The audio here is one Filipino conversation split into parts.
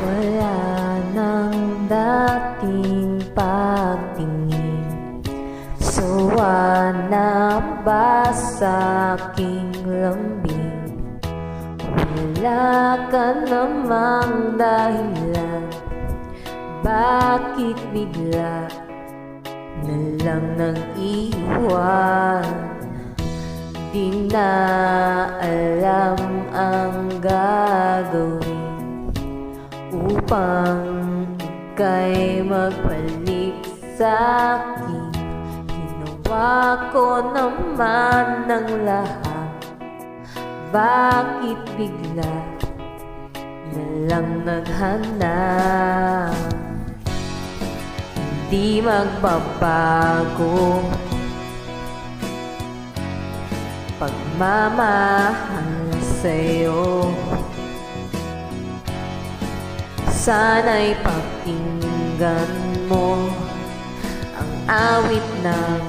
Wala nang dating pagtingin, sawa na ba sa aking lambing? Wala ka namang dahilan, bakit bigla na lang nang iwan? Di na alam ang gagawin upang ika'y magbalik sa'kin. Ginawa ko naman ng lahat, bakit bigla na lang naghanap? Hindi magbabago pagmamahal sa'yo. Sana'y pakinggan mo ang awit ng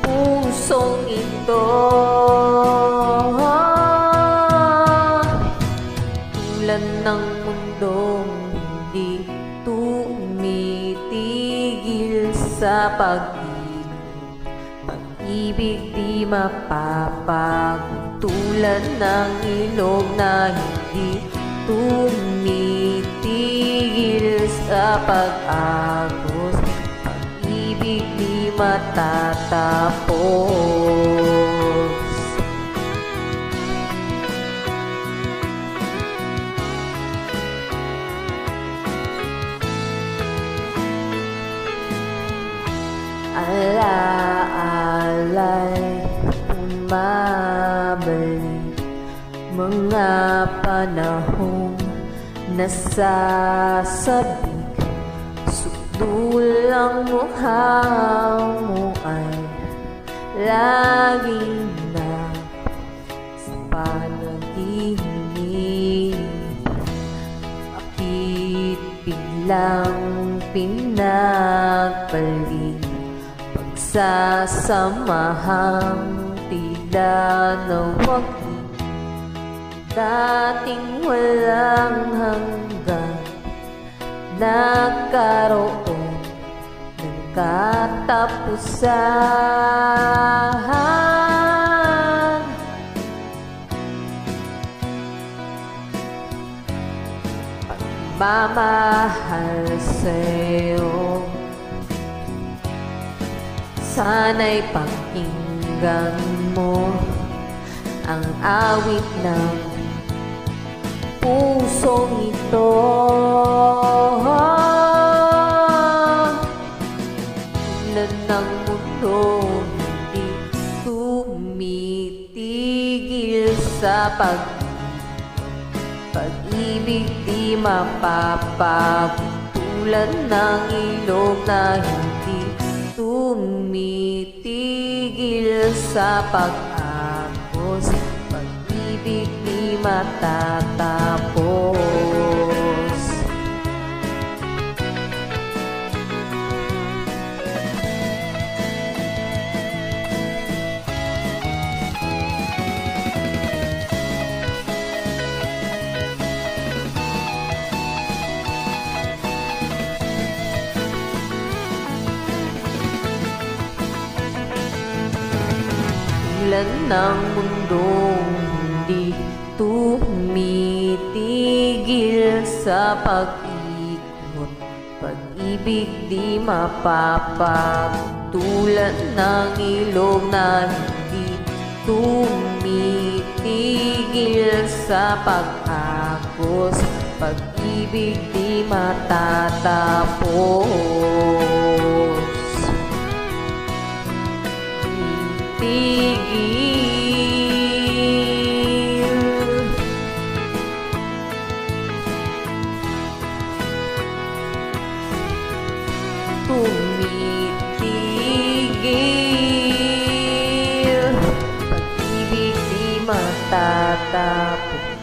pusong ito. Tulad ng mundong hindi tumitigil sa pag-ibig, pag-ibig di mapapagod. Tulad ng ilog na hindi tumitigil sa pag-agos, pag-ibig di matatapos. Alaalay bumabalik, mga panahong nasasabik. Sukdulang mukha mo ay laging na sa panaginip. Bakit biglang pinagpalit pagsasamahang tila na waking dating walang hanggan, nagkaroon ng katapusan. Pagmamahal sa'yo, sana'y pakinggan mo ang awit ng pusong ito. Tulad ng mundo hindi tumitigil sa pag-ibig di mapapagod. Tulad ng ilog na hindi tumitigil sa pag-agos, pag-ibig di matatapos. Tulad ng mundong hindi tumitigil sa pag-ikot, pag-ibig di mapapagod. Tulad ng ilog na hindi tumitigil sa pag-agos, pag-ibig di matatapos. Tumitigil, pag-ibig di matatapos.